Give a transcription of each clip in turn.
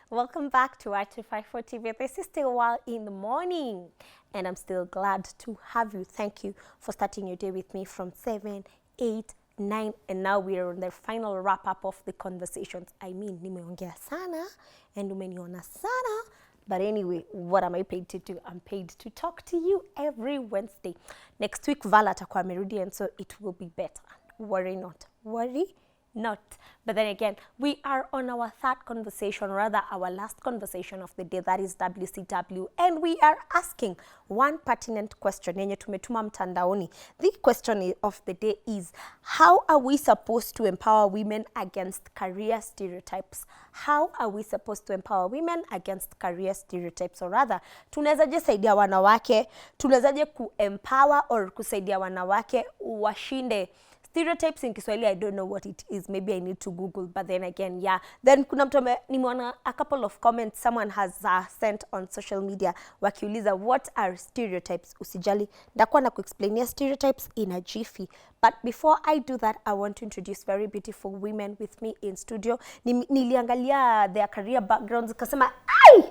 Welcome back to Y254 TV. This is still while in the morning, and I'm still glad to have you. Thank you for starting your day with me from 7, 8, 9, and now we are on the final wrap up of the conversations. I mean, nimeongea sana and umeniona sana. But anyway, what am I paid to do? I'm paid to talk to you every Wednesday. Next week, Vala atakuwa amerudi, and so it will be better. Worry not. Worry not. But then again, we are on our third conversation, rather our last conversation of the day, that is WCW, and we are asking one pertinent question yenye tumetuma mtandaoni. The question of the day is, how are we supposed to empower women against career stereotypes? How are we supposed to empower women against career stereotypes? Or rather, tunawezaje saidia wanawake, tunawezaje ku-empower or kusaidia wanawake washinde stereotypes in Kiswahili. I don't know what it is. Maybe I need to Google. But then again, yeah. Then kuna mtu nimeona a couple of comments someone has sent on social media wakiuliza, what are stereotypes? Usijali, ndakuwa na kuexplainia stereotypes in a jiffy. But before I do that, I want to introduce very beautiful women with me in studio. Niliangalia their career backgrounds, kasema, ai!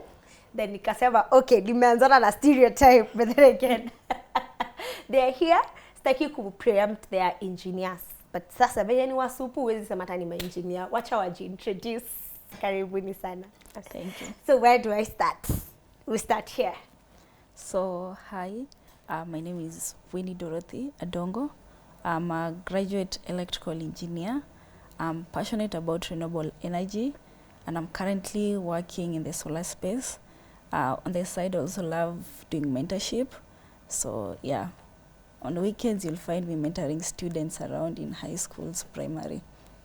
Then nikasema, okay, nimeanzana na stereotype. But then again, they're here. Sitaki ku-preempt their engineers. But sasa venye ni wasupu huwezi sema hata ni ma-engineer. Wacha waji-introduce. Karibuni sana. Thank you. So where do I start? We start here. So, hi. My name is Winnie Dorothy Adongo. I'm a graduate electrical engineer. I'm passionate about renewable energy, and I'm currently working in the solar space. On the side, I also love doing mentorship. So, yeah. On the weekends, you'll find me mentoring students around in high schools, primary.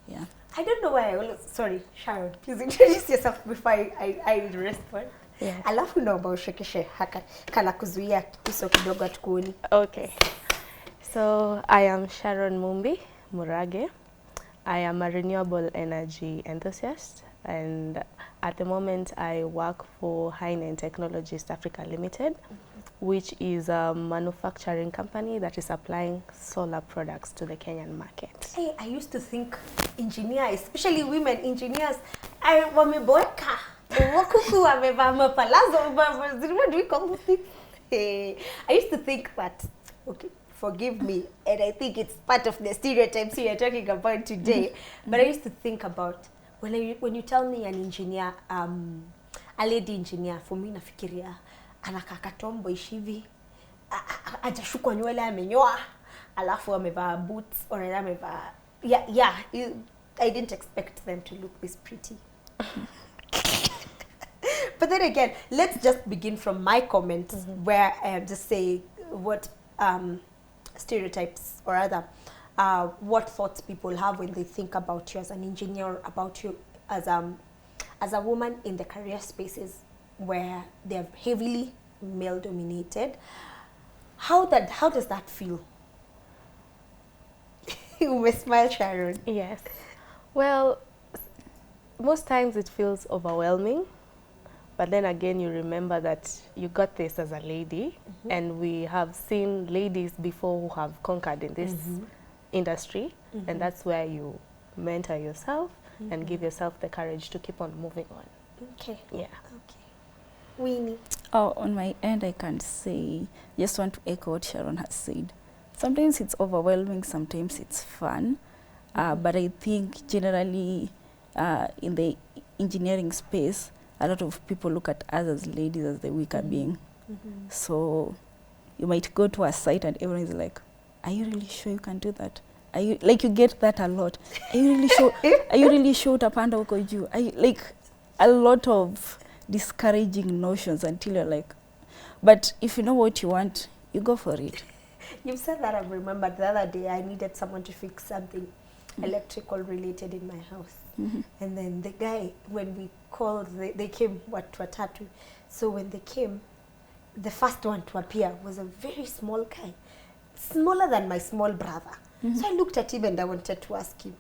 Yeah. I don't know why I always... Sorry, Sharon. Please introduce yourself before I respond. Yeah. Alafu naomba ushekeshe haka kana kuzuia uso kidogo atukuoni. Okay. So I am Sharon Mumbi Murage. I am a renewable energy enthusiast, and at the moment I work for Hynent Technologies Africa Limited, which is a manufacturing company that is supplying solar products to the Kenyan market. Hey, I used to think engineers, especially women engineers, wameboeka. Wakuku wamevaa mapalazo. What do we call this thing? Hey, I used to think that, okay, forgive me, and I think it's part of the stereotypes we are talking about today, but I used to think about, when you tell me an engineer, a lady engineer, for me nafikiria, anakaka tomboish hivi, hajashukwa nywele amenyoa, alafu amevaa boots, or amevaa, yeah, I didn't expect them to look this pretty. But then again, let's just begin from my comment, where I just say what stereotypes, or rather, what thoughts people have when they think about you as an engineer, about you as a woman in the career spaces where they're heavily male dominated. How does that feel? You may smile, Sharon. Yes. Well, most times it feels overwhelming, but then again you remember that you got this as a lady, and we have seen ladies before who have conquered in this industry, and that's where you mentor yourself and give yourself the courage to keep on moving on. Okay. Yeah. Okay. Winnie. Oh, on my end, I can say, just want to echo what Sharon has said. Sometimes it's overwhelming, sometimes it's fun, but I think generally in the engineering space, a lot of people look at us as ladies as the weaker being. So you might go to a site and everyone is like, are you really sure you can do that? Are you, like, you get that a lot. Are you really sure? Are you really sure utapanda huko juu? Are you, like, a lot of discouraging notions until you're like, but if you know what you want, you go for it. You've said that. I've remembered the other day I needed someone to fix something electrical related in my house. And then the guy, when we called, they came, watatu. So when they came, the first one to appear was a very small guy, smaller than my small brother. So I looked at him and I wanted to ask him,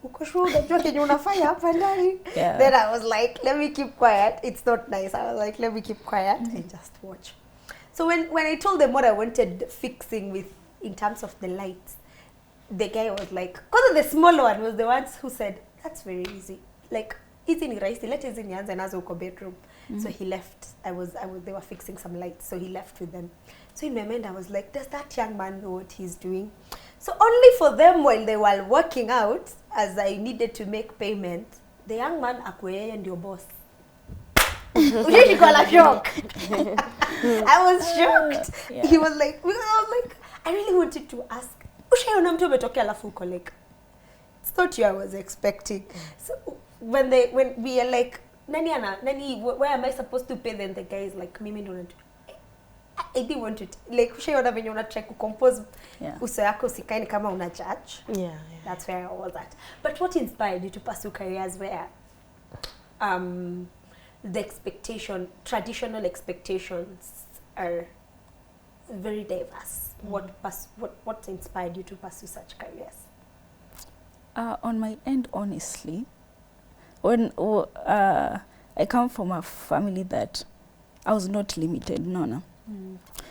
uko sure unajua kenye unafanya hapa ndani? Then I was like, let me keep quiet. It's not nice. I was like, let me keep quiet and just watch. So when I told them what I wanted fixing with in terms of the lights, the guy was like, because the small one was the ones who said, that's very easy. Like, hizi ni rahisi, let hizi nianze nazo uko bedroom. So he left. They were fixing some lights, so he left with them. So in my mind I was like, does that young man know what he's doing? So only for them, while they were working out, as I needed to make payment, the young man akwe ndio boss. Ujishikwa shock. I was shocked. Yeah. He was like, because I was like, I really wanted to ask, ushaona mtu umetokea alafu uko like, it's not you I was expecting. So when we are like, where am I supposed to pay? Then the guy is like, mimi ndo natu. I didn't want to, like, ushaona venye una try to compose uso yako sikaini kama una judge. Yeah. That's where I was at. But what inspired you to pursue careers where the traditional expectations are very diverse? What inspired you to pursue such careers? On my end, honestly, when I come from a family that I was not limited, no.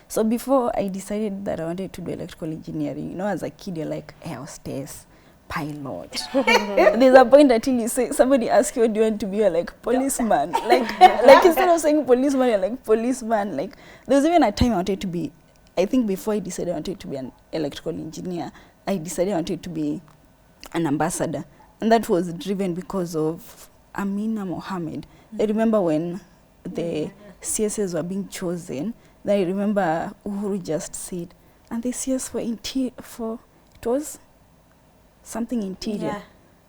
So before I decided that I wanted to do electrical engineering, you know, as a kid, you're like air hostess, pilot. There's a point until you say, somebody asks you, what do you want to be? You're like, policeman. like instead of saying policeman, you're like, policeman. Like, there was even a time I wanted to be, I think before I decided I wanted to be an electrical engineer, I decided I wanted to be an ambassador. And that was driven because of Amina Mohammed. I remember when the CSs were being chosen, then I remember Uhuru just said, and the CS for it was something interior. Yeah.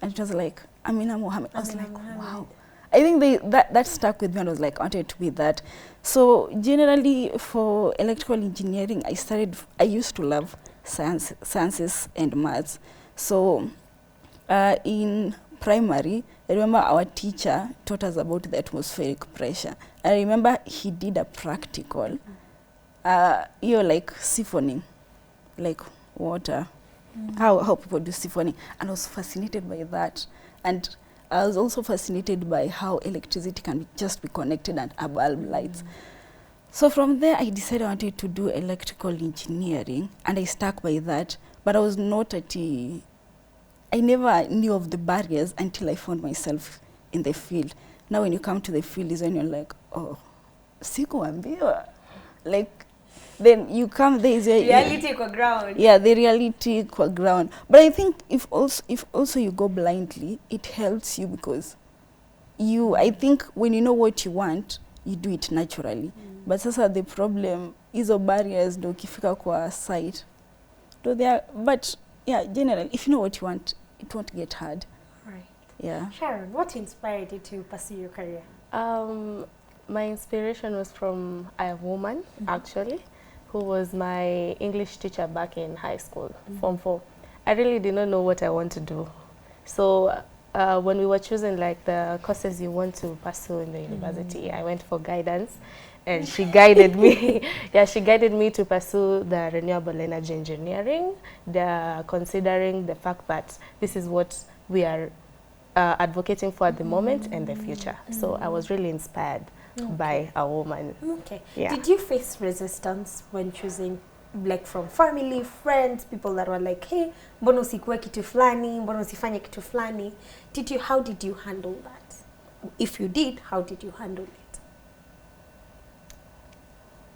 And it was like, Amina Mohammed. I was like, wow. I think that stuck with me, and I was like, I wanted to be that. So generally for electrical engineering, I used to love sciences and maths. So in primary, I remember our teacher taught us about the atmospheric pressure. I remember he did a practical, you're like siphoning, like water, how people do siphoning. And I was fascinated by that. And I was also fascinated by how electricity can just be connected and a bulb lights. So from there, I decided I wanted to do electrical engineering, and I stuck by that. But I was not I never knew of the barriers until I found myself in the field. Now when you come to the field is when you're like, oh, sikuambiwa. Like, then you come there is reality kwa ground. Yeah, the reality kwa ground. But I think if also you go blindly, it helps you because I think when you know what you want, you do it naturally. But sasa the problem hizo barriers ndo ukifika kwa site. But yeah, generally if you know what you want, it won't get hard. Right. Yeah. Sharon, what inspired you to pursue your career? My inspiration was from a woman, actually, who was my English teacher back in high school, Form 4. I really did not know what I want to do. So when we were choosing like the courses you want to pursue in the university, I went for guidance, and she guided me. Yeah, she guided me to pursue the renewable energy engineering, considering the fact that this is what we are advocating for at the moment and the future. So I was really inspired by a woman. Okay. Yeah. Did you face resistance when choosing, like from family, friends, people that were like, hey, mbona usikuwe kitu fulani, mbona usifanye kitu fulani? How did you handle that? If you did, how did you handle it?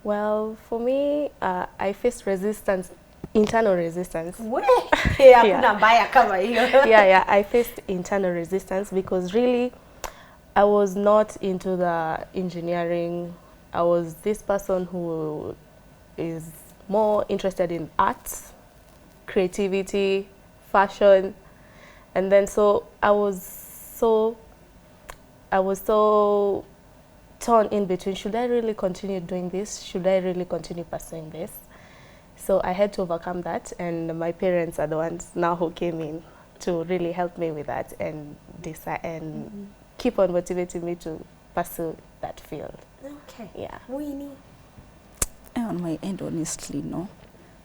Well, for me, I faced resistance, internal resistance. Yeah, I faced internal resistance because really I was not into the engineering. I was this person who is more interested in arts, creativity, fashion. And then so I was so torn in between, should I really continue doing this? Should I really continue pursuing this? So I had to overcome that, and my parents are the ones now who came in to really help me with that and decide and keep on motivating me to pursue that field. Okay. Yeah. Winnie? On my end, honestly, no.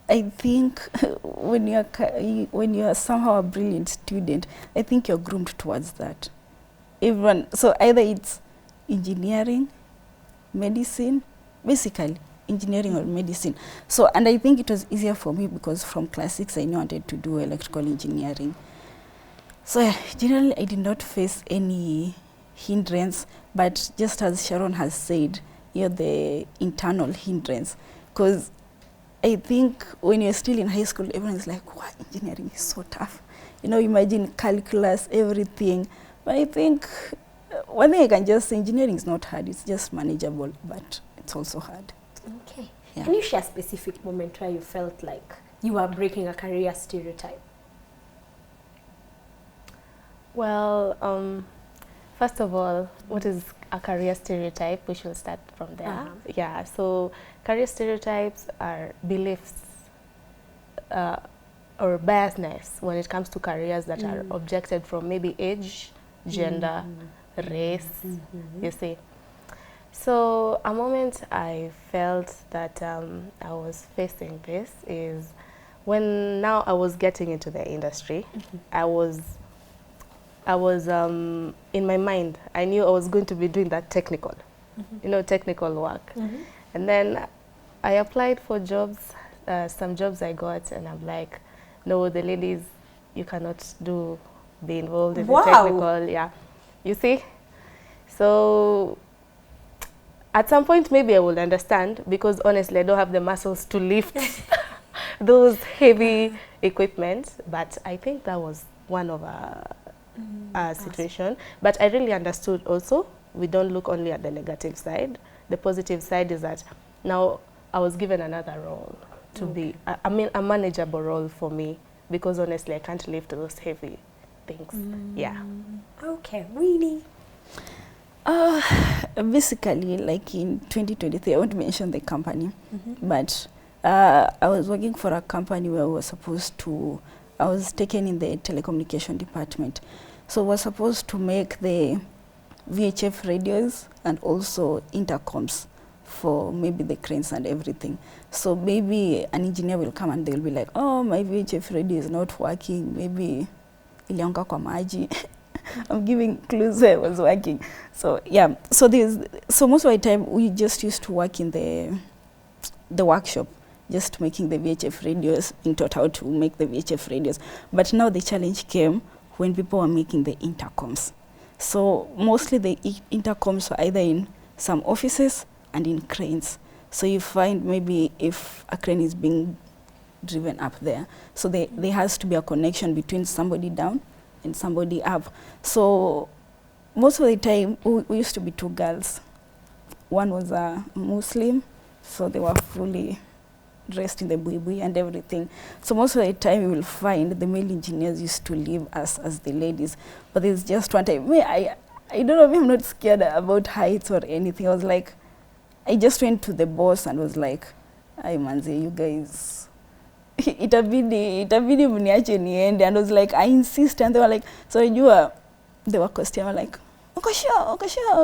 I think when you are somehow a brilliant student, I think you're groomed towards that. So either it's engineering, medicine, basically engineering or medicine. So, and I think it was easier for me because from class 6 I knew I wanted to do electrical engineering. So generally I did not face any hindrance, but just as Sharon has said, you're the internal hindrance. Because I think when you're still in high school, everyone's like, wow, engineering is so tough. You know, imagine calculus, everything. But I think one thing I can just say, engineering is not hard, it's just manageable, but it's also hard. Okay. Yeah. Can you share a specific moment where you felt like you were breaking a career stereotype? Well, first of all, what is a career stereotype? We should start from there. Yeah, so career stereotypes are beliefs or biasness when it comes to careers that are objected from maybe age, gender, race, you see. So a moment I felt that I was facing this is when now I was getting into the industry. I was in my mind, I knew I was going to be doing that technical, you know, technical work. And then I applied for jobs, some jobs I got, and I'm like, no, the ladies, you cannot be involved in the technical, yeah. You see? So at some point, maybe I will understand, because honestly, I don't have the muscles to lift those heavy equipment. But I think that was one of a situation. But I really understood also, we don't look only at the negative side. The positive side is that now I was given another role to be, I mean, a manageable role for me, because honestly, I can't lift those heavy things. Yeah. Okay, really? Basically, like in 2023, I won't mention the company, but I was working for a company where we were supposed to, I was taken in the telecommunication department. So we were supposed to make the VHF radios and also intercoms for maybe the cranes and everything. So maybe an engineer will come and they'll be like, oh, my VHF radio is not working, maybe ilianguka kwa maji. I'm giving clues where I was working. So yeah, so most of the time we just used to work in the workshop, just making the VHF radios, being taught how to make the VHF radios. But now the challenge came when people were making the intercoms. So mostly the intercoms were either in some offices and in cranes. So you find maybe if a crane is being driven up there, so there has to be a connection between somebody down and somebody up. So most of the time, we used to be two girls. One was a Muslim, so they were fully dressed in the buibui and everything. So most of the time, you will find the male engineers used to leave us as the ladies. But there's just one time, I don't know if I'm not scared about heights or anything. I was like, I just went to the boss and was like, "Ay manze, you guys, itabidi mniache niende." And I was like, I insist, and they were like, so they were questioning, like, "Uko sure,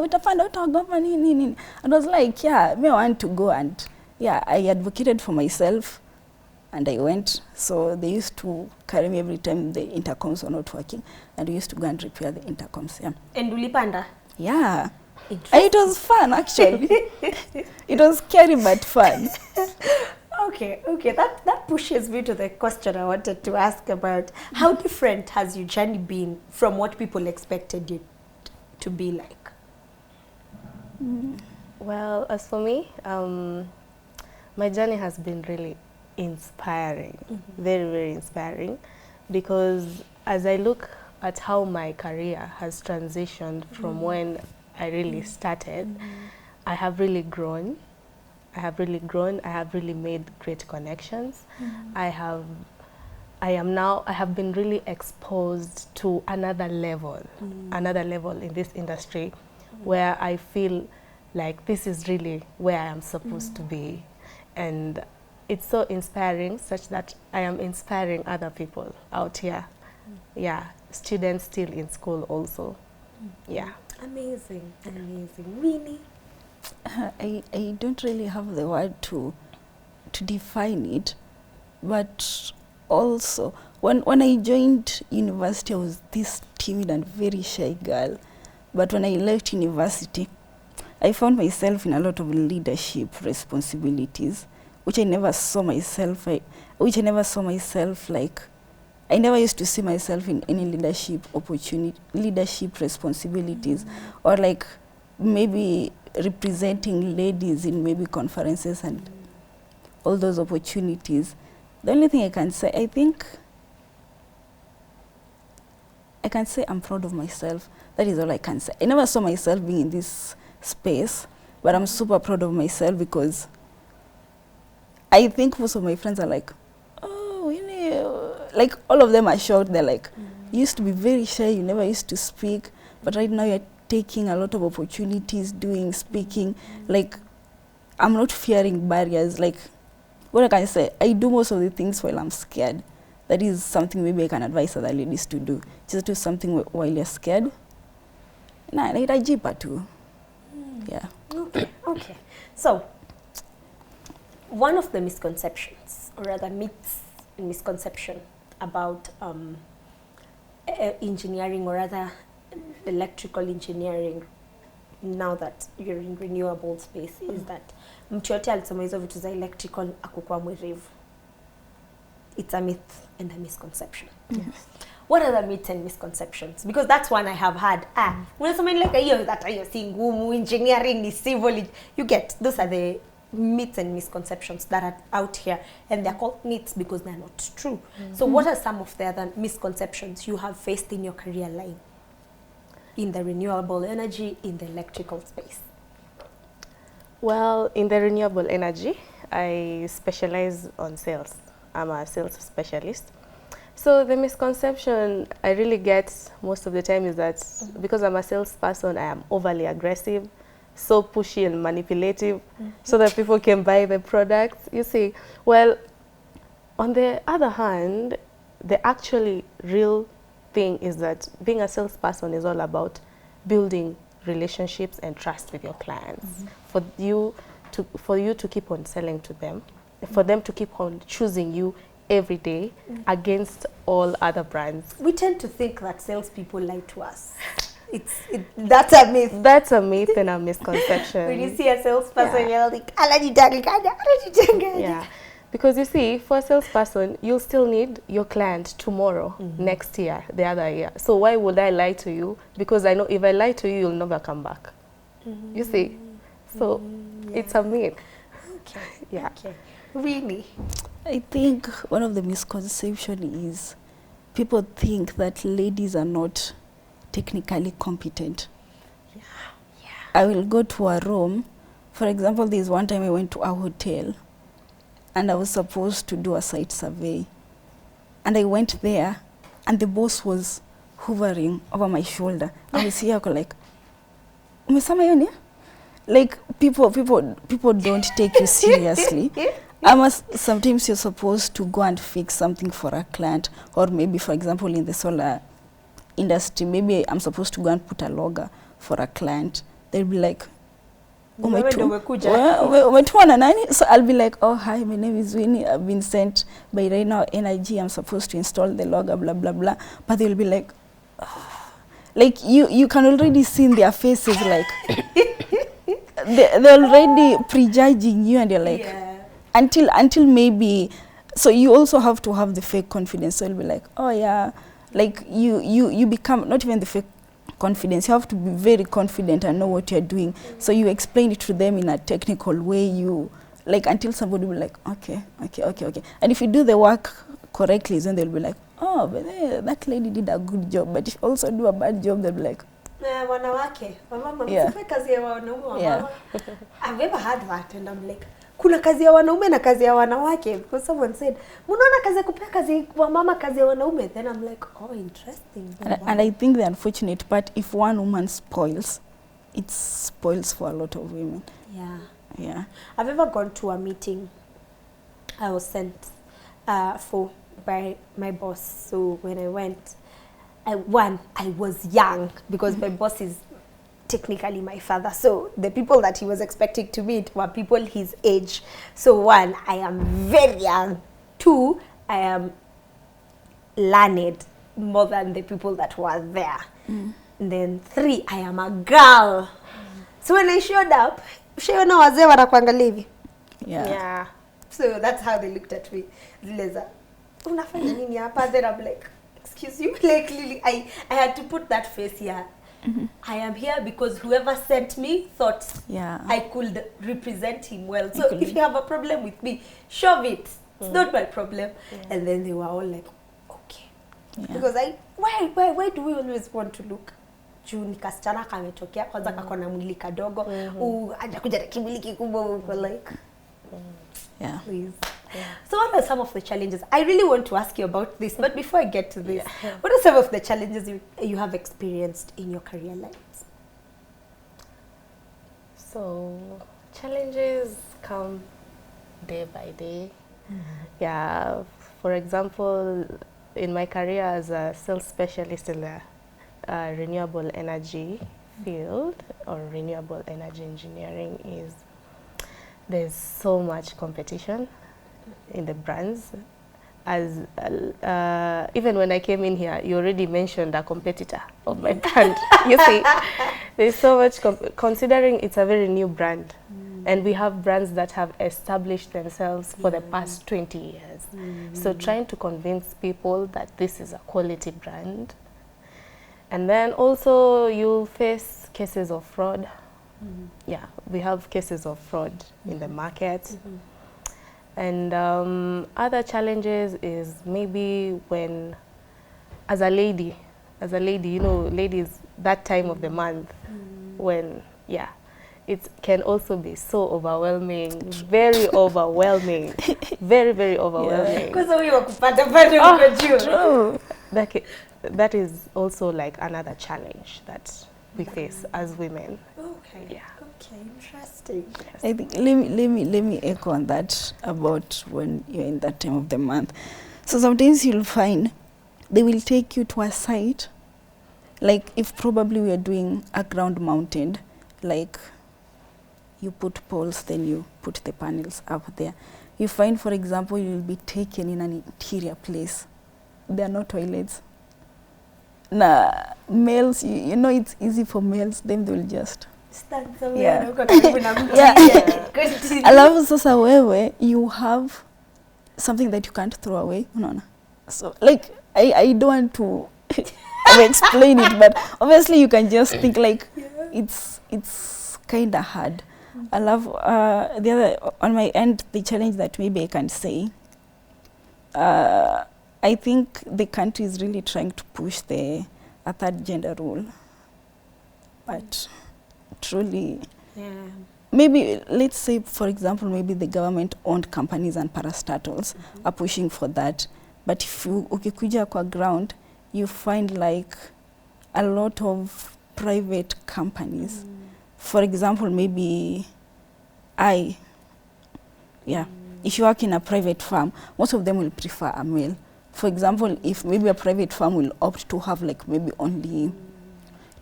utapanda utaogopa nini?" And I was like, yeah, I want to go. And yeah, I advocated for myself and I went. So they used to carry me every time the intercoms were not working, and we used to go and repair the intercoms. Yeah. And ulipanda? Yeah. It was fun, actually. It was scary but fun. Okay, that pushes me to the question I wanted to ask about. How different has your journey been from what people expected you to be like? Well, as for me, my journey has been really inspiring, very, very inspiring, because as I look at how my career has transitioned from when I really started, I have really grown. I have really made great connections. I have been really exposed to another level in this industry, where I feel like this is really where I am supposed to be. And it's so inspiring, such that I am inspiring other people out here. Yeah, students still in school also. Yeah. Amazing. Really? I don't really have the word to define it, but also when I joined university, I was this timid and very shy girl. But when I left university, I found myself in a lot of leadership responsibilities, which I never saw myself like I never used to see myself in any leadership responsibilities, or like maybe representing ladies in maybe conferences and all those opportunities. The only thing I can say, I think I can say I'm proud of myself. That is all I can say. I never saw myself being in this space, but I'm super proud of myself because I think most of my friends are like, oh, you know, like all of them are shocked. They're like, you used to be very shy, you never used to speak, but right now you're taking a lot of opportunities, speaking. Like, I'm not fearing barriers. Like, what I can say, I do most of the things while I'm scared. That is something maybe I can advise other ladies to do. Just do something while you're scared. Nah, naitajipa too. Yeah. Okay, okay. So, one of the misconceptions, or rather myths and misconception about engineering, or rather electrical engineering, now that you're in renewable space, is that mtu yote alisema hizo vitu za electrical akukua mwerevu. It's a myth and a misconception. Yes. What are the myths and misconceptions? Because that's one I have had. Unasema like hiyo that hiyo si ngumu, engineering ni civil. You get, those are the myths and misconceptions that are out here, and they're called myths because they're not true. So what are some of the other misconceptions you have faced in your career line in the renewable energy, in the electrical space? Well, in the renewable energy, I specialize on sales. I'm a sales specialist. So the misconception I really get most of the time is that because I'm a salesperson, I am overly aggressive, so pushy and manipulative, so that people can buy the products. You see, well, on the other hand, the actually real thing is that being a salesperson is all about building relationships and trust with your clients. For you to keep on selling to them, for them to keep on choosing you every day against all other brands. We tend to think that salespeople lie to us. That's a myth. That's a myth and a misconception. When you see a salesperson, you're like, yeah. Because you see, for a salesperson, you'll still need your client tomorrow, next year, the other year. So why would I lie to you? Because I know if I lie to you, you'll never come back. You see? So it's a myth. Okay. Yeah. Okay. Really? I think one of the misconceptions is people think that ladies are not technically competent. Yeah. I will go to a room. For example, there's one time I went to a hotel and I was supposed to do a site survey. And I went there and the boss was hovering over my shoulder. I was here like, umesema hiyo ni? Like people don't take you seriously. Sometimes you're supposed to go and fix something for a client, or maybe, for example, in the solar industry, maybe I'm supposed to go and put a logger for a client. They'll be like, umetuma na nani? So I'll be like, oh, hi, my name is Winnie. I've been sent by Right Now Energy. I'm supposed to install the logger, blah, blah, blah. But they'll be like, oh. Like you can already see in their faces, like, they're already prejudging you, and you're like, until maybe, so you also have to have the fake confidence. So you'll be like, oh yeah, like you become, not even the fake confidence, you have to be very confident and know what you're doing. So you explain it to them in a technical way, you like, until somebody will be like, okay. And if you do the work correctly, then they'll be like, oh, but that lady did a good job. But if you also do a bad job, they'll be like, wanawake, mama, Yeah. kazi ya wanaume, Yeah. mama. I've ever had that, and I'm like, kuna kazi ya wanaume na kazi ya wanawake, because someone said, munaona kazi ya kupea kazi wa mama, kazi ya wanaume. Then I'm like, oh, interesting. and I think the unfortunate part, if one woman spoils, it spoils for a lot of women. Yeah. I've ever gone to a meeting I was sent for by my boss. So when I went, I was young, because my boss is technically my father. So the people that he was expecting to meet were people his age. So one, I am very young. Two, I am learned more than the people that were there. And then three, I am a girl. So when I showed up, ushaona wazee wanakuangalia hivi. Yeah. So that's how they looked at me. Leza, unafanya nini hapa? Then I'm like, excuse you, like really, I had to put that face here. I am here because whoever sent me thought I could represent him well. So if you have a problem with me, shove it. It's not my problem. And then they were all like, okay. Because why do we always want to look? Juu ni kasichana kametokea kwanza kakona mwili kadogo hajakuja na kimwili kikubwa like please. So what are some of the challenges? I really want to ask you about this, but before I get to this, what are some of the challenges you have experienced in your career lives? So challenges come day by day. Yeah, for example, in my career as a sales specialist in the renewable energy field or renewable energy engineering, there's so much competition in the brands. As even when I came in here, you already mentioned a competitor of my brand. You see, there's so much considering it's a very new brand, and we have brands that have established themselves for the past 20 years. So trying to convince people that this is a quality brand. And then also you'll face cases of fraud. Yeah, we have cases of fraud in the market. And other challenges is maybe when, as a lady, you know, ladies, that time of the month when, it can also be so overwhelming, very overwhelming, very, very overwhelming. True. That is also like another challenge that we face as women. Okay. Yeah. Okay, interesting. Yes. I think let me echo on that about when you're in that time of the month. So sometimes you'll find they will take you to a site, like if probably we are doing a ground mounted, like you put poles, then you put the panels up there. You find, for example, you'll be taken in an interior place. There are no toilets. Nah, males, you know it's easy for males, then they'll just alafu sasa wewe you have something that you can't throw away, unaona. So like I don't want to explain it, but obviously you can just think like it's kind of hard. I love the other on my end, the challenge that maybe I can say, I think the country is really trying to push a third gender rule, but truly, maybe let's say, for example, maybe the government-owned companies and parastatals are pushing for that. But if you ukikuja kwa ground, you find like a lot of private companies. For example, maybe if you work in a private firm, most of them will prefer a male. For example, if maybe a private firm will opt to have like maybe only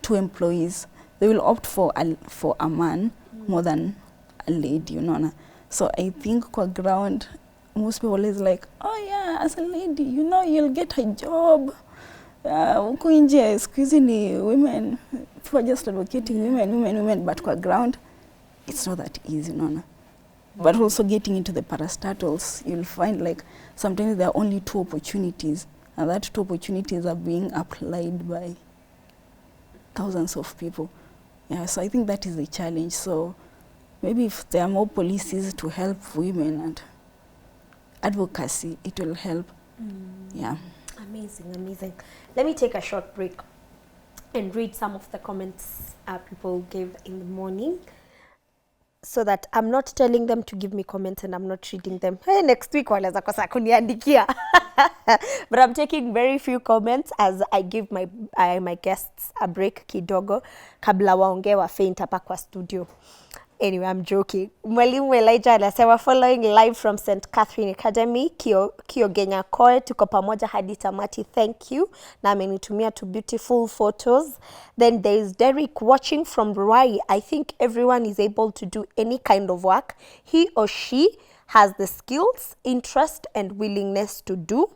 2 employees, they will opt for a man more than a lady, you know. So I think kwa ground, most people is like, oh yeah, as a lady, you know, you'll get a job. Huko nje siku hizi ni women, people are just advocating women, but kwa ground, it's not that easy, you know. But also getting into the parastatals, you'll find like sometimes there are only 2 opportunities, and that 2 opportunities are being applied by thousands of people. Yeah, so I think that is a challenge. So maybe if there are more policies to help women and advocacy, it will help. Yeah. Amazing, amazing. Let me take a short break and read some of the comments people gave in the morning, so that I'm not telling them to give me comments and I'm not reading them. Hey, next week wanaweza kosa kuniandikia. But I'm taking very few comments as I give my guests a break kidogo kabla waongee wa faint hapa kwa studio. Anyway, I'm joking. Mwalimu Elijah anasema following live from St. Catherine Academy, Kiogenya Koe, tuko pamoja hadi tamati, thank you. Na amenitumia 2 beautiful photos. Then there is Derek watching from Ruai. I think everyone is able to do any kind of work he or she has the skills, interest and willingness to do.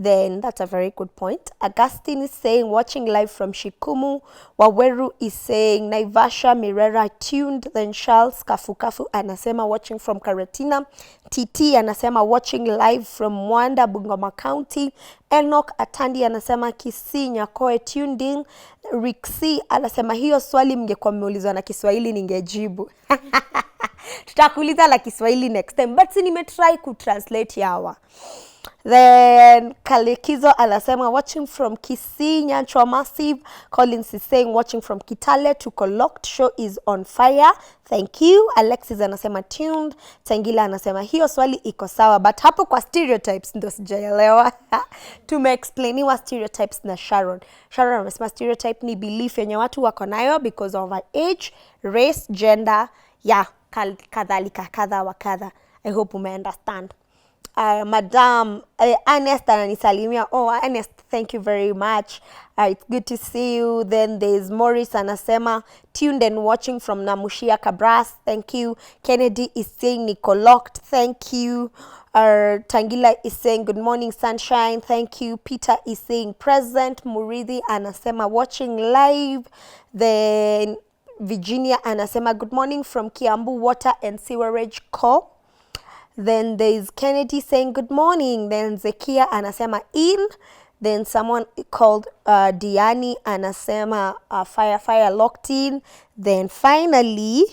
Then that's a very good point. Augustine is saying watching live from Shikumu. Waweru is saying Naivasha Mirera tuned. Then Charles Kafukafu anasema watching from Karatina. TT anasema watching live from Mwanda, Bungoma County. Enoch Atandi anasema Kisii Nyakoe tuned in. Rixi anasema hiyo swali mngekuwa mmeulizwa na Kiswahili ningejibu. Tutakuuliza la Kiswahili next time, but nimetry kutranslate yawa. Then Kalekizo anasema watching from Kisii Nyanchwa Massive. Collins is saying watching from Kitale. Tuko locked, show is on fire. Thank you. Alexis anasema tuned. Tangila anasema hiyo swali iko sawa, but hapo kwa stereotypes ndo sijaelewa. Tumeexplainiwa stereotypes na Sharon. Sharon anasema stereotype ni belief yenye watu wako nayo because of our age, race, gender, kadhalika kadha wa kadha. I hope you understand. Madam Ernest ananisalimia. Oh, Ernest, thank you very much. It's good to see you. Then there's Morris anasema tuned and watching from Namushia Kabras. Thank you. Kennedy is saying Nico locked. Thank you. Tangila is saying good morning sunshine. Thank you. Peter is saying present. Muridhi anasema watching live. Then Virginia anasema good morning from Kiambu Water and Sewerage Co. Then there is Kennedy saying good morning. Then Zekia anasema in. Then someone called Diani anasema fire locked in. Then finally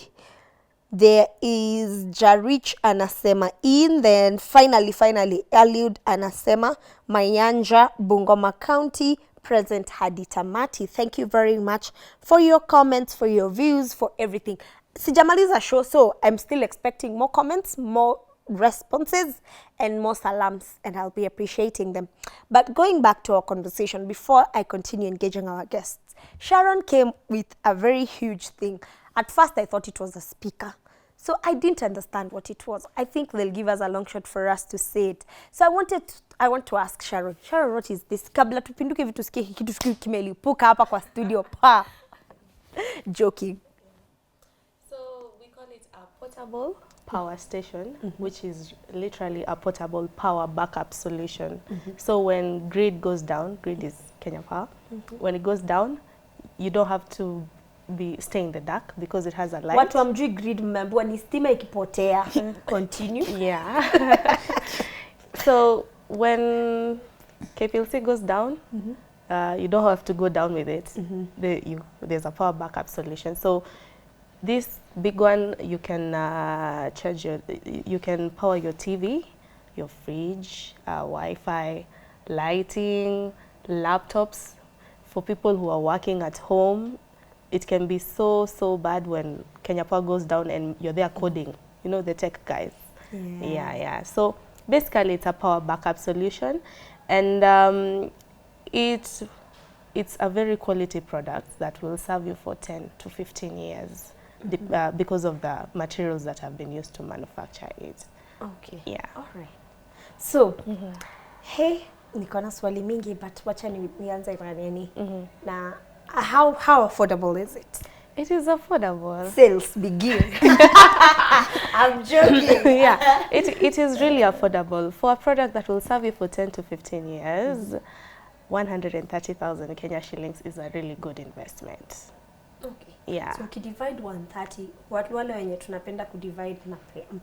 there is Jarich anasema in. Then finally Eliud anasema Mayanja, Bungoma County, present hadi tamati. Thank you very much for your comments, for your views, for everything. Sijamaliza show, so I'm still expecting more comments, more responses and more salams, and I'll be appreciating them. But going back to our conversation, before I continue engaging our guests, Sharon came with a very huge thing. At first I thought it was a speaker, so I didn't understand what it was. I think they'll give us a long shot for us to say it. So I want to ask Sharon, what is this? Kabla tupinduke vitu sikie kitu kimelipuka hapa kwa studio pa. Joking. So we call it a portable power station, which is literally a portable power backup solution. So when grid goes down, grid is Kenya Power, when it goes down, you don't have to stay in the dark because it has a light. Watu amjui grid mmeambiwa ni stima ikipotea. Continue. Yeah. So when KPLC goes down, you don't have to go down with it. There's a power backup solution. So this big one, you can charge you can power your TV, your fridge, Wi-Fi, lighting, laptops. For people who are working at home, it can be so bad when Kenya Power goes down and you're there coding. You know, the tech guys. Yeah. So basically, it's a power backup solution, and it's a very quality product that will serve you for 10 to 15 years. Because of the materials that have been used to manufacture it. Okay. Yeah. All right. So, hey, niko na swali mingi, but wacha nianze na nini. Na how affordable is it? It is affordable. Sales begin. I'm joking. Yeah, it is really affordable. For a product that will serve you for 10 to 15 years, 130,000 Kenya shillings is a really good investment. Okay. Yeah. So ukidivide 130, watu wale wenye tunapenda kudivide na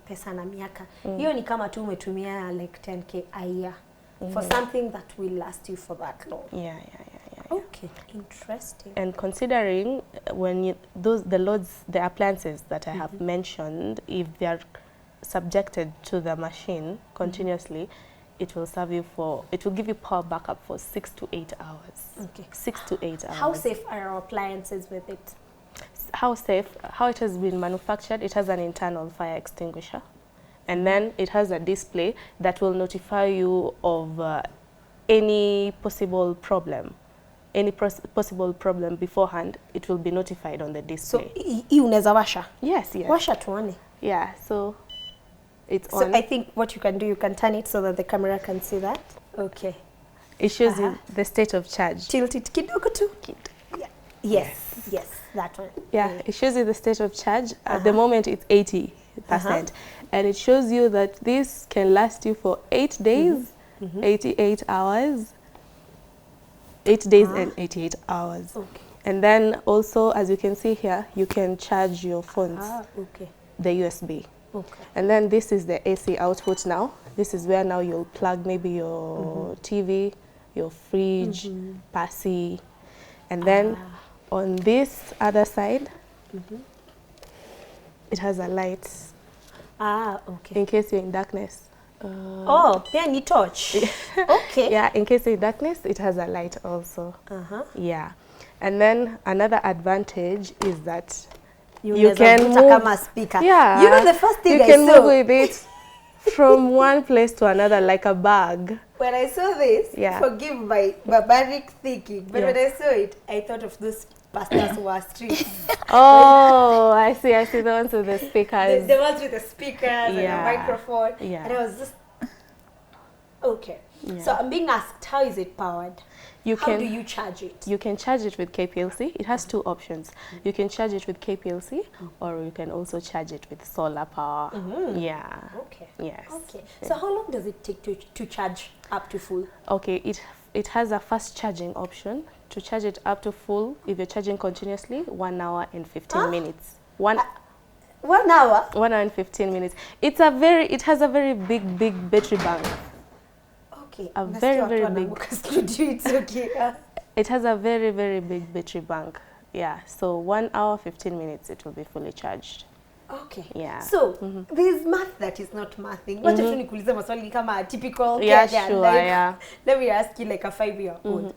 pesa na miaka, hiyo ni kama tu umetumia like 10k a year for something that will last you for that long. Yeah. Okay, interesting. And considering when the appliances that I have mentioned, if they are subjected to the machine continuously, it will give you power backup for 6 to 8 hours. Okay. 6 to 8 hours. How safe are our appliances with it? How safe? How it has been manufactured, it has an internal fire extinguisher. And then it has a display that will notify you of any possible problem. Any possible problem beforehand, it will be notified on the display. So, hii unaweza washa? Yes. Washa tuone. Yeah, so it's on. So I think what you can do, you can turn it so that the camera can see that. Okay. It shows you the state of charge. Tilt it kidogo tu. Yeah. Yes, that one. Yeah, it shows you the state of charge. At the moment, it's 80%. And it shows you that this can last you for 8 days 88 hours, 8 days and 88 hours. Okay. And then also, as you can see here, you can charge your phones, Okay. the USB. Okay. And then this is the AC output now. This is where now you'll plug maybe your TV, your fridge, Passy. And then on this other side, it has a light Okay. in case you're in darkness. Yeah, need torch. Okay. Yeah, in case you're in darkness, it has a light also. Yeah. And then another advantage is that you can move. Speaker. Yeah. You know the first thing you I can saw move with it from one place to another like a bag. when I saw this. Yeah. Forgive my barbaric thinking, but Yeah. when I saw it, I thought of those pastors who are streets. Oh, I see the ones with the speakers. The ones with the speakers and the Yeah. microphone. Yeah. And I was just okay. Yeah. So I'm being asked, how is it powered? You How can do you charge it? You can charge it with KPLC. It has two options. You can charge it with KPLC, or you can also charge it with solar power. Yeah. Okay. Yes. Okay. So how long does it take to charge up to full? Okay. It has a fast charging option. To charge it up to full, if you're charging continuously, 1 hour and 15 minutes. 1 hour? 1 hour and 15 minutes. It has a very big battery bank. Okay. A very big. It's okay. It has a very big battery bank. Yeah. So 1 hour 15 minutes, it will be fully charged. Okay. Yeah. So there's math that is not mathing. Wacha tu nikuulize maswali kama a typical Yeah, Kenyan, sure, like, yeah. Let me ask you like a 5-year-old.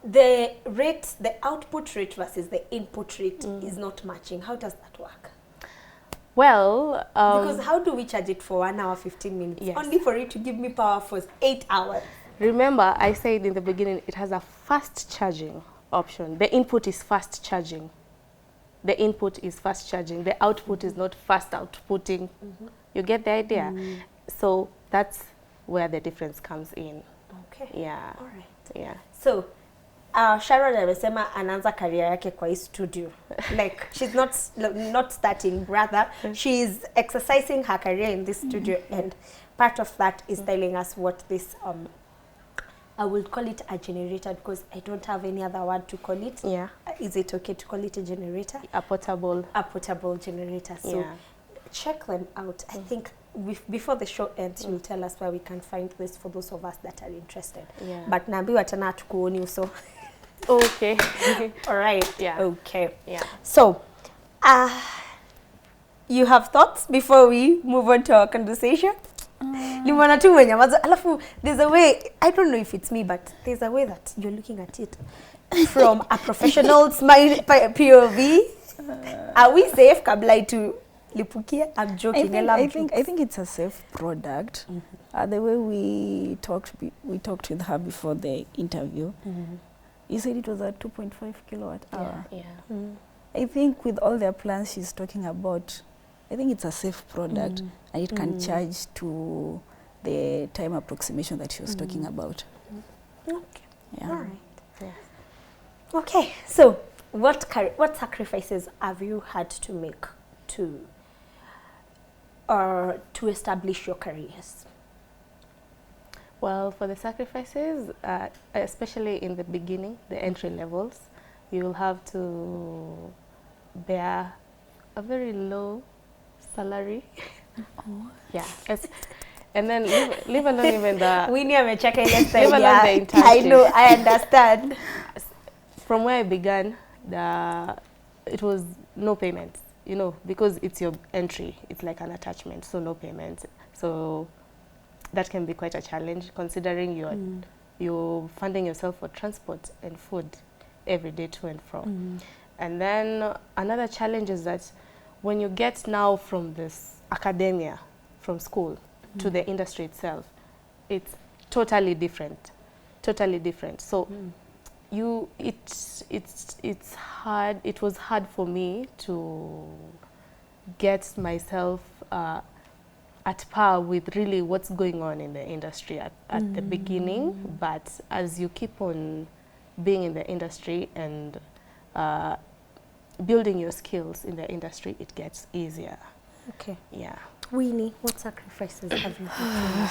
The rate, the output rate versus the input rate is not matching. How does that work? Well, Because how do we charge it for 1 hour 15 minutes? Yes. Only for it to give me power for 8 hours. remember I said in the beginning, it has a fast charging option. The input is fast charging. The input is fast charging. The output is not fast outputting. You get the idea? So that's where the difference comes in. Okay. Yeah. All right. Yeah. So, Sharon amesema anaanza career yake kwa hii studio. Like, she's not starting, rather, she's exercising her career in this studio, and part of that is telling us what this, I will call it a generator because I don't have any other word to call it. Yeah. Is it okay to call it a generator? A portable. A portable generator. So, Yeah. check them out. I think before the show ends, you'll tell us where we can find this for those of us that are interested. Yeah. But naambiwa tena hatukuoni so. Okay. All right. Yeah. Okay. Yeah. So, you have thoughts before we move on to our conversation? Nimeona tu umenyamaza. Alafu, there's a way, I don't know if it's me, but there's a way that you're looking at it from a professional's mind, POV. Are we safe kabla to lipukia? I'm joking. I think it's a safe product. The way we talked with her before the interview, you said it was a 2.5 kilowatt hour. Yeah. I think with all the plans she's talking about, I think it's a safe product and it can charge to the time approximation that she was talking about. Okay. Yeah. All right. Yeah. Okay. So, what sacrifices have you had to make to establish your careers? Well, for the sacrifices, especially in the beginning, the entry levels, you will have to bear a very low salary. Yeah. And then leave alone even the... Winnie amecheka ile style Leave alone ya, the internship. I know, I understand. From where I began, it was no payments, you know, because it's your entry. It's like an attachment, so no payments. So that can be quite a challenge, considering you're funding yourself for transport and food every day to and from. And then another challenge is that when you get now from this academia, from school, to the industry itself, it's totally different. So it's hard. It was hard for me to get myself at par with really what's going on in the industry at the beginning. But as you keep on being in the industry and building your skills in the industry, it gets easier. Okay. Yeah. Winnie, what sacrifices have you had to make?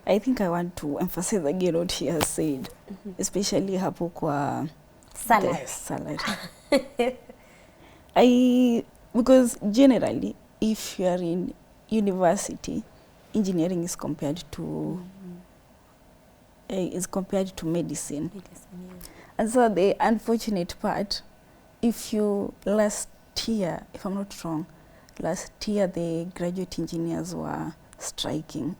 I think I want to emphasize again what she has said, especially hapo kwa Salary. the salary. Because generally, if you are in university, engineering is compared to medicine. And so the unfortunate part, if you last year, if I'm not wrong, last year the graduate engineers were striking,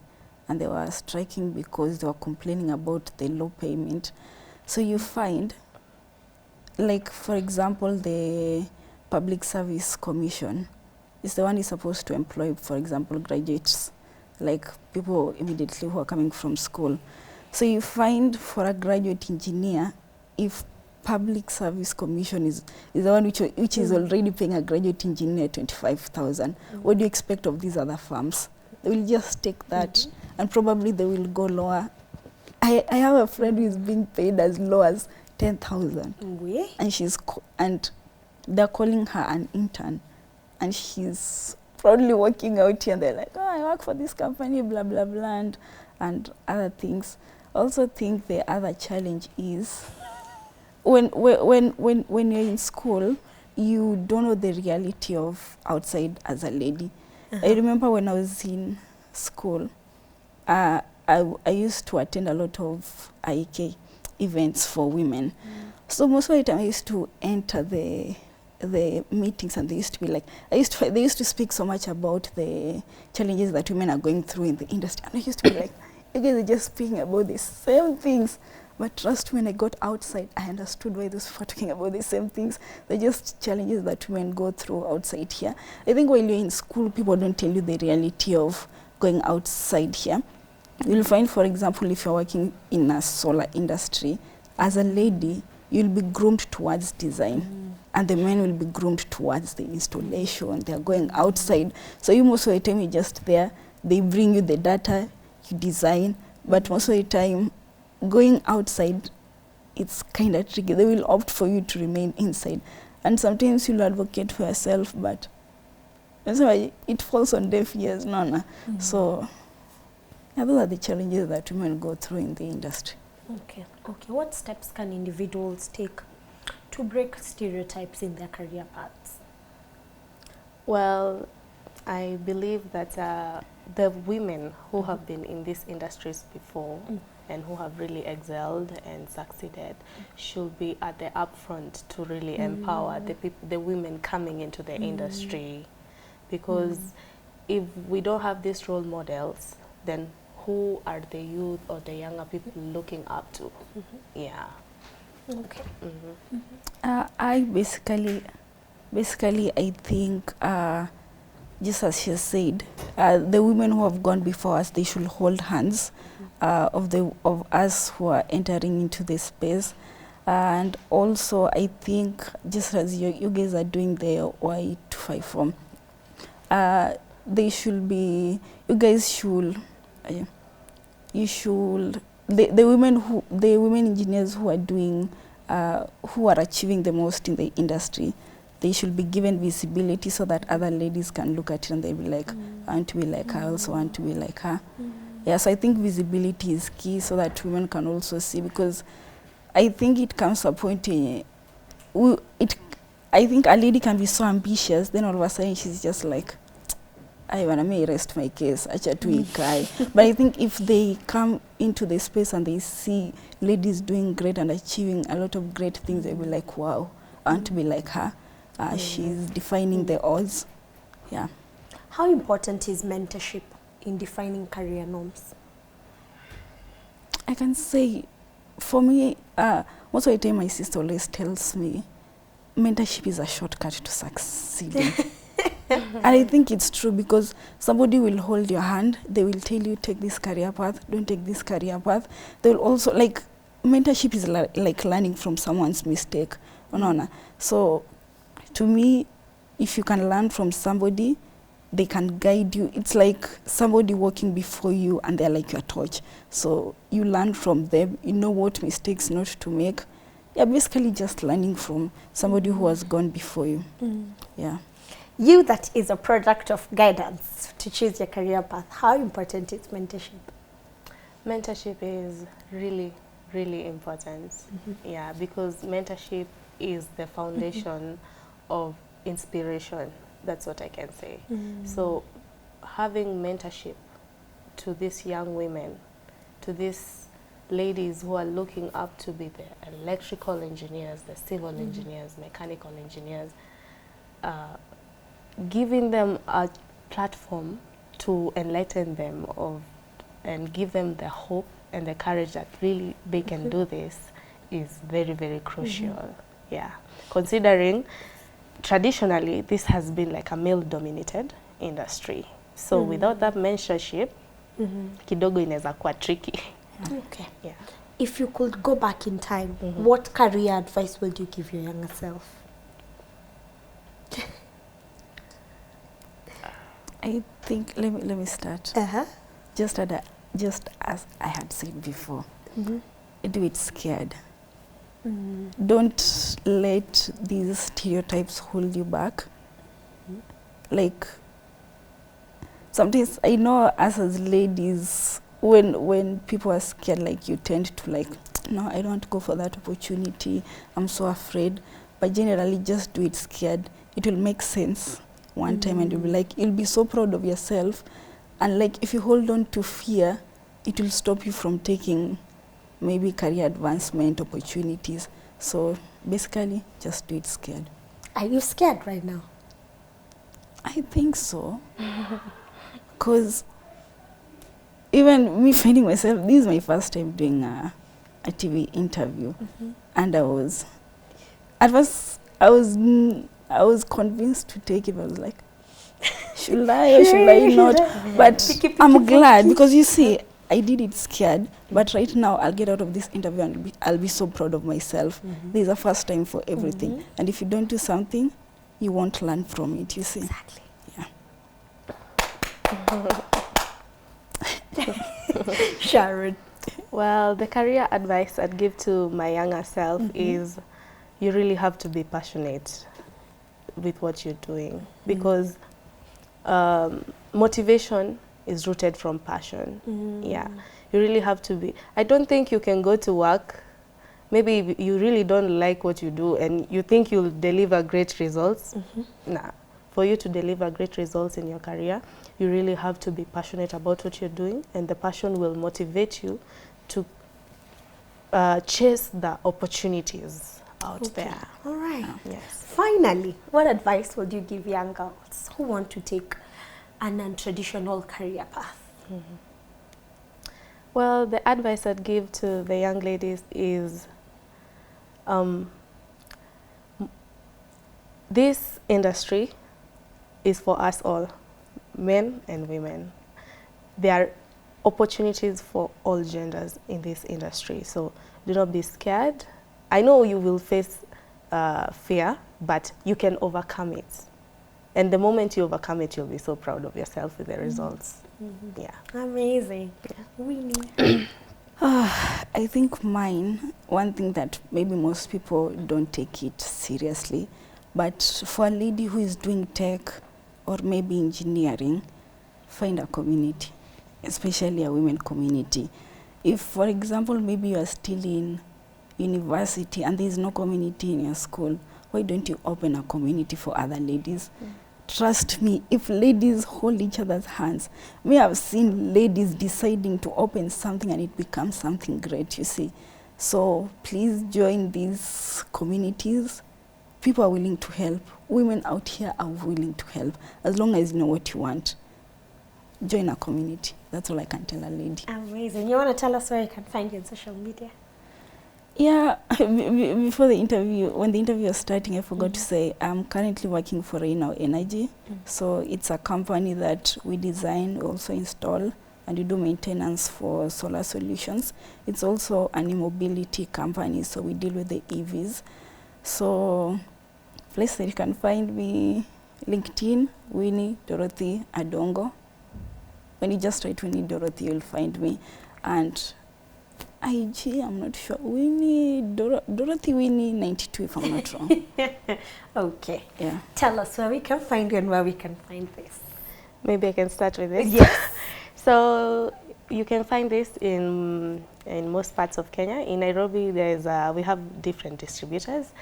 and they were striking because they were complaining about the low payment. So you find, like for example, the Public Service Commission is the one who is supposed to employ, for example, graduates, like people immediately who are coming from school. So you find for a graduate engineer, if Public Service Commission is the one which is already paying a graduate engineer 25,000, what do you expect of these other firms? They will just take that and probably they will go lower. I have a friend who is being paid as low as 10,000, and they're calling her an intern, and she's proudly working out here, and they're like, oh, I work for this company, blah blah blah, and other things. Also think the other challenge is when you're in school, you don't know the reality of outside as a lady. I remember when I was in school, I used to attend a lot of IK events for women. So most of the time I used to enter the meetings, and they used to be like, they used to speak so much about the challenges that women are going through in the industry, and I used to be like, you guys are just speaking about the same things. But trust me, when I got outside, I understood why those people are talking about the same things. They're just challenges that women go through outside here. I think while you're in school, people don't tell you the reality of going outside here. You'll find, for example, if you're working in a solar industry, as a lady, you'll be groomed towards design. And the men will be groomed towards the installation. They're going outside. So you most of the time, you're just there. They bring you the data, you design. But most of the time, going outside, it's kind of tricky. They will opt for you to remain inside. And sometimes you'll advocate for yourself, but that's why it falls on deaf ears. No. So yeah, those are the challenges that women go through in the industry. Okay. What steps can individuals take to break stereotypes in their career paths? Well, I believe that the women who have been in these industries before and who have really excelled and succeeded should be at the upfront to really empower the women coming into the industry. Because if we don't have these role models, then who are the youth or the younger people looking up to? Yeah. Okay. I basically I think just as she said, the women who have gone before us, they should hold hands of us who are entering into this space. And also I think just as you guys are doing the Y254, they should be, the women engineers who are doing who are achieving the most in the industry, they should be given visibility so that other ladies can look at it and they'll be like, I want to be like her, I also want to be like her. Yeah, so I think visibility is key so that women can also see, because I think it comes to a point I think a lady can be so ambitious, then all of a sudden she's just like, I may rest my case, cry. But I think if they come into the space and they see ladies doing great and achieving a lot of great things, they'll be like, wow, I want to be like her. She's defining the odds. Yeah. How important is mentorship in defining career norms? I can say, for me, most of the time my sister always tells me, mentorship is a shortcut to succeeding. And I think it's true, because somebody will hold your hand, they will tell you, take this career path, don't take this career path. They will also, like, mentorship is like learning from someone's mistake. So to me, if you can learn from somebody, they can guide you. It's like somebody walking before you and they're like your torch. So you learn from them, you know what mistakes not to make. Yeah, basically just learning from somebody who has gone before you. Yeah. You that is a product of guidance to choose your career path, how important is mentorship? Mentorship is really, really important. Yeah, because mentorship is the foundation of inspiration. That's what I can say. So having mentorship to these young women, to these ladies who are looking up to be the electrical engineers, the civil engineers, mechanical engineers, giving them a platform to enlighten them and give them the hope and the courage that really they can do this is very, very crucial. Yeah, considering traditionally this has been like a male-dominated industry. So without that mentorship, kidogo inaweza kuwa tricky. Okay. Yeah. If you could go back in time, what career advice would you give your younger self? I think, let me start. Just as I had said before, do it scared. Don't let these stereotypes hold you back. Like, sometimes I know us as ladies, when people are scared, like you tend to like, no, I don't want to go for that opportunity. I'm so afraid. But generally, just do it scared. It will make sense one time, and you'll be like, you'll be so proud of yourself. And like, if you hold on to fear, it will stop you from taking maybe career advancement opportunities. So basically, just do it scared. Are you scared right now? I think so. Because even me finding myself, this is my first time doing a TV interview. And at first, I was convinced to take it. I was like, should I or should I not? But I'm glad, because you see, I did it scared, but right now I'll get out of this interview and I'll be so proud of myself. This is a first time for everything. And if you don't do something, you won't learn from it, you see. Exactly. Yeah. Sharon. Well, the career advice I'd give to my younger self is you really have to be passionate with what you're doing, because motivation is rooted from passion. Yeah, you really have to be. I don't think you can go to work, maybe you really don't like what you do and you think you'll deliver great results. Nah, for you to deliver great results in your career, you really have to be passionate about what you're doing, and the passion will motivate you to chase the opportunities out there. All right. Yes. Finally, what advice would you give young girls who want to take a non-traditional career path? Well, the advice I'd give to the young ladies is this industry is for us all, men and women. There are opportunities for all genders in this industry, so do not be scared. I know you will face fear, but you can overcome it. And the moment you overcome it, you'll be so proud of yourself with the results. Yeah. Amazing. Winnie. I think mine, one thing that maybe most people don't take it seriously, but for a lady who is doing tech or maybe engineering, find a community, especially a women community. If, for example, maybe you are still in university and there is no community in your school, why don't you open a community for other ladies? Trust me, if ladies hold each other's hands, we have seen ladies deciding to open something and it becomes something great, you see. So please join these communities. People are willing to help. Women out here are willing to help, as long as you know what you want. Join a community. That's all I can tell a lady. Amazing. You want to tell us where you can find you on social media? Yeah, before the interview, when the interview was starting, I forgot to say I'm currently working for Renow Energy. So it's a company that we design, also install, and we do maintenance for solar solutions. It's also an e-mobility company, so we deal with the EVs. So place that you can find me, LinkedIn, Winnie Dorothy Adongo. When you just write Winnie Dorothy, you'll find me. And IG, I'm not sure. Winnie, Dorothy Winnie 92, if I'm not wrong. Okay. Yeah. Tell us where we can find you and where we can find this. Maybe I can start with this. Yes. So You can find this in most parts of Kenya. In Nairobi, we have different distributors.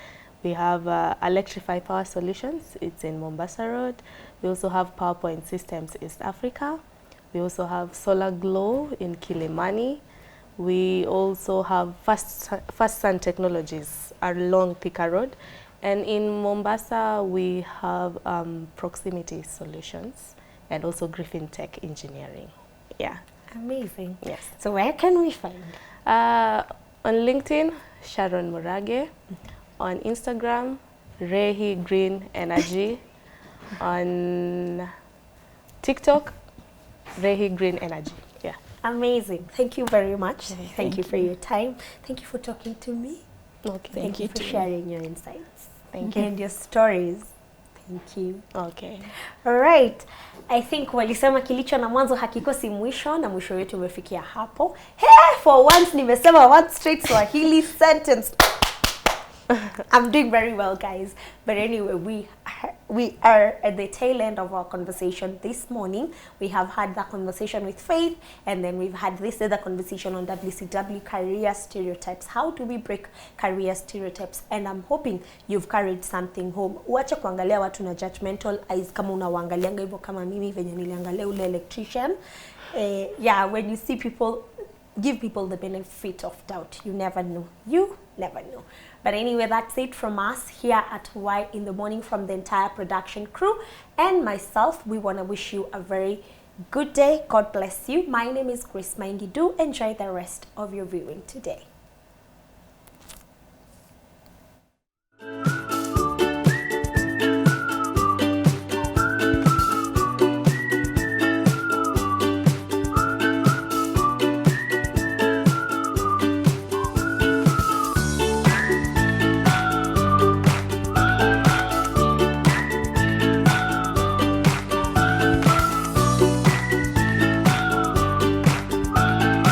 We have Electrify Power Solutions. It's in Mombasa Road. We also have PowerPoint Systems East Africa. We also have Solar Glow in Kilimani. We also have Fast Sun Technologies along Thika Road. And in Mombasa, we have Proximity Solutions and also Griffin Tech Engineering. Yeah. Amazing. Yes. So where can we find? On LinkedIn, Sharon Murage. On Instagram, Rehi Green Energy. On TikTok, Rehi Green Energy. Yeah. Amazing. Thank you very much. Thank you for you. your time. Thank you for talking to me. Okay. Thank you for too. sharing your insights. Thank you. And your stories. Thank you. Okay. All right. I think walisema kilicho na mwanzo hakikosi mwisho, na mwisho wetu umefikia hapo. Hey, for once nimesema one straight Swahili sentence. I'm doing very well, guys. But anyway, we are at the tail end of our conversation this morning. We have had that conversation with Faith, and then we've had this other conversation on WCW career stereotypes. How do we break career stereotypes? And I'm hoping you've carried something home. Uache kuangalia watu na judgmental eyes kama unawaangalianga hivyo kama mimi venye niliangalia ule electrician. Yeah, when you see people, give people the benefit of doubt. You never know. You never know. But anyway, that's it from us here at Y in the Morning, from the entire production crew and myself. We want to wish you a very good day. God bless you. My name is Grace Maingi. Do enjoy the rest of your viewing today.